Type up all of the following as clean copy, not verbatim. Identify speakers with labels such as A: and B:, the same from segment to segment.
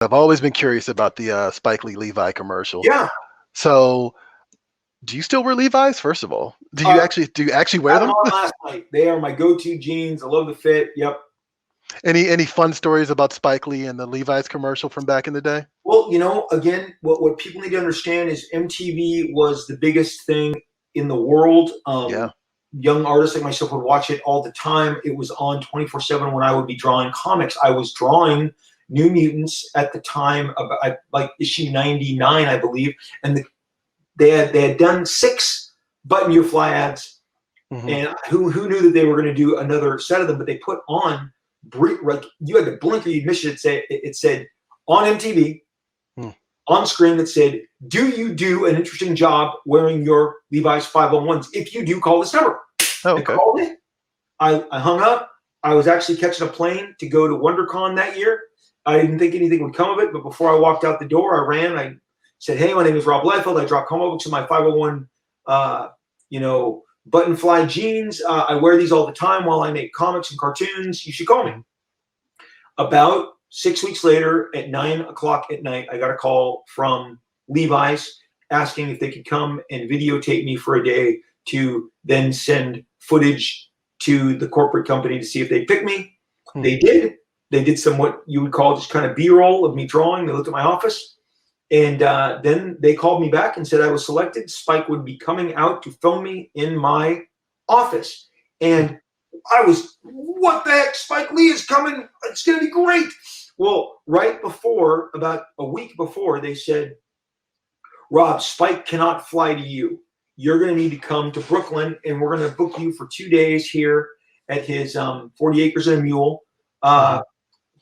A: I've always been curious about the Spike Lee Levi commercial.
B: Yeah.
A: So, do you still wear Levi's? First of all, do you actually
B: I
A: wear
B: had them
A: them?
B: on last night. They are my go-to jeans. I love the fit. Yep.
A: Any fun stories about Spike Lee and the Levi's commercial from back in the day?
B: Well, again, what people need to understand is MTV was the biggest thing in the world.
A: Yeah.
B: Young artists like myself would watch it all the time. It was on 24/7 when I would be drawing comics. I was drawing New Mutants at the time, about like issue 99, I believe, and they had done 6 Button Your Fly ads,
A: Mm-hmm.
B: and who knew that they were going to do another set of them? But they put on, like, you had to blink or you'd miss it. It said on MTV. On screen that said, "Do you do an interesting job wearing your Levi's 501s? If you do, call this number."
A: Oh, okay.
B: I called it. I hung up. I was actually catching a plane to go to WonderCon that year. I didn't think anything would come of it, but before I walked out the door, I ran. I said, "Hey, my name is Rob Liefeld. I draw comic books in my 501, button fly jeans. I wear these all the time while I make comics and cartoons. You should call me." About 6 weeks later, at 9 o'clock at night, I got a call from Levi's asking if they could come and videotape me for a day to then send footage to the corporate company to see if they'd pick me. They did. They did some what you would call just kind of B-roll of me drawing. They looked at my office. And then they called me back and said I was selected. Spike would be coming out to film me in my office. And I was, what the heck? Spike Lee is coming. It's going to be great. Well, right before, about a week before, they said, "Rob, Spike cannot fly to you. You're going to need to come to Brooklyn, and we're going to book you for 2 days here at his 40 Acres and a Mule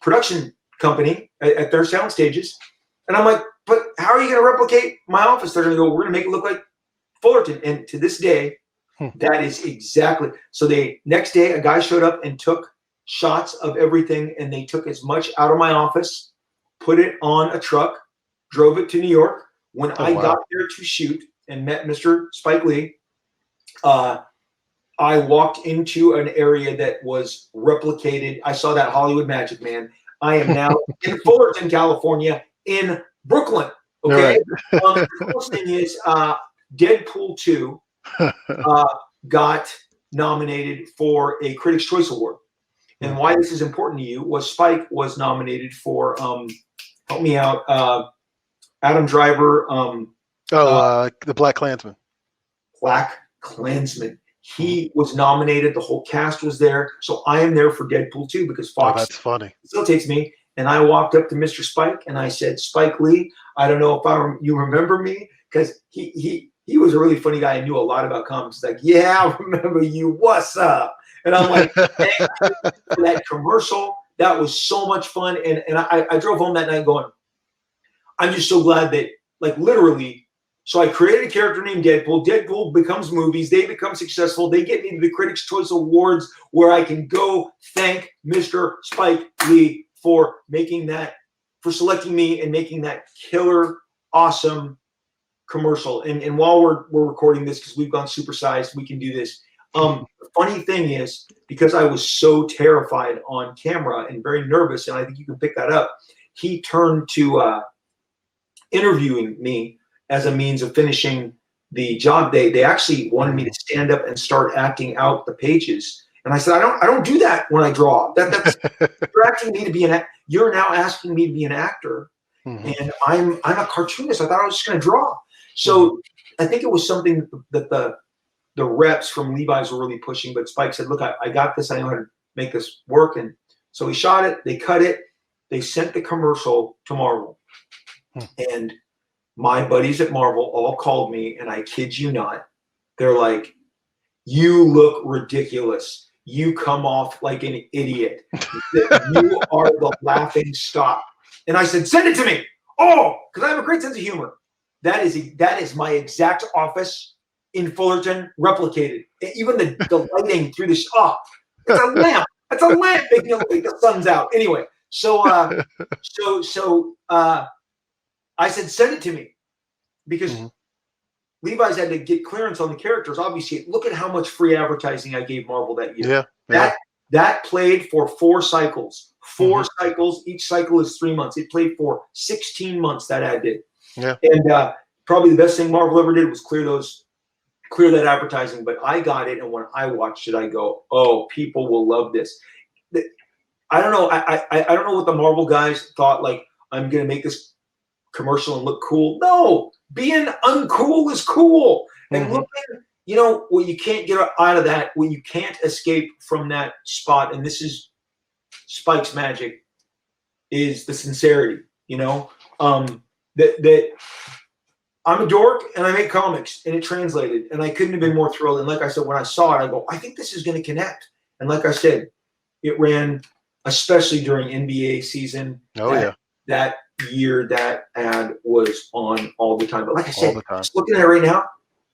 B: production company at their sound stages." And I'm like, "But how are you going to replicate my office?" They're going to go, "We're going to make it look like Fullerton." And to this day, that is exactly. So the next day, a guy showed up and took shots of everything, and they took as much out of my office, put it on a truck, drove it to New York. When I got there to shoot and met Mr. Spike Lee, I walked into an area that was replicated. I saw that Hollywood magic, man. I am now in Fullerton, California, in Brooklyn. Okay. The coolest thing is Deadpool 2 got nominated for a Critics' Choice Award. And why this is important to you was Spike was nominated for, help me out, Adam Driver.
A: The Black Klansman.
B: Black Klansman. He was nominated. The whole cast was there. So I am there for Deadpool 2 because Fox
A: that's funny.
B: still takes me. And I walked up to Mr. Spike and I said, "Spike Lee, I don't know if you remember me," because he was a really funny guy and knew a lot about comics. He's like, "Yeah, I remember you. What's up?" And I'm like, "Thank you for that commercial. That was so much fun." And I drove home that night going, I'm just so glad that, like, literally, so I created a character named Deadpool. Deadpool becomes movies. They become successful. They get me to the Critics' Choice Awards where I can go thank Mr. Spike Lee for for selecting me and making that killer, awesome commercial. And while we're recording this, because we've gone supersized, we can do this. The funny thing is, because I was so terrified on camera and very nervous, and I think you can pick that up, he turned to interviewing me as a means of finishing the job. They actually wanted me to stand up and start acting out the pages. And I said, I don't do that when I draw. That's you're now asking me to be an actor, and I'm a cartoonist. I thought I was just going to draw. So I think it was something that the reps from Levi's were really pushing. But Spike said, "Look, I got this. I know how to make this work." And so he shot it. They cut it. They sent the commercial to Marvel, and my buddies at Marvel all called me, and I kid you not, they're like, "You look ridiculous. You come off like an idiot. You are the laughing stock." And I said, "Send it to me." Oh, because I have a great sense of humor. That is my exact office in Fullerton replicated. Even the lighting through this. Oh, it's a lamp. It's a lamp making it look like the sun's out. Anyway, so I said, "Send it to me," because Levi's had to get clearance on the characters. Obviously, look at how much free advertising I gave Marvel that year.
A: Yeah.
B: That played for 4 cycles. 4 cycles. Each cycle is 3 months. It played for 16 months, that ad did.
A: Yeah.
B: And probably the best thing Marvel ever did was clear that advertising. But I got it, and when I watched it, I go, oh, people will love this. I don't know. I don't know what the Marvel guys thought, like, I'm going to make this commercial and look cool. No, being uncool is cool. And looking, you know, what you can't get out of that, what you can't escape from that spot, and this is Spike's magic, is the sincerity, you know? That I'm a dork and I make comics, and it translated, and I couldn't have been more thrilled. And like I said, when I saw it, I go, I think this is going to connect. And like I said, it ran, especially during NBA season.
A: Oh, yeah.
B: That year, that ad was on all the time. But like I said, just looking at it right now,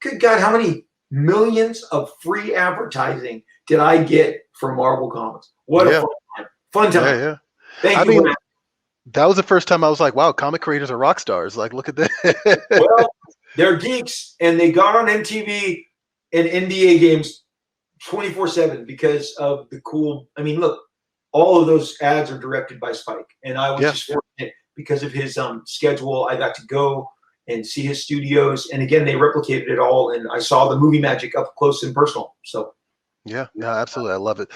B: good God, how many millions of free advertising did I get from Marvel Comics? What a fun time. Fun time.
A: Yeah, yeah.
B: Thank you.
A: Mean, that was the first time I was like, wow, comic creators are rock stars. Like, look at this.
B: Well, they're geeks, and they got on MTV and NBA games 24/7 because of the cool. I mean, look, all of those ads are directed by Spike, and I was just fortunate because of his schedule. I got to go and see his studios, and again, they replicated it all, and I saw the movie magic up close and personal. So,
A: yeah, absolutely, I love it.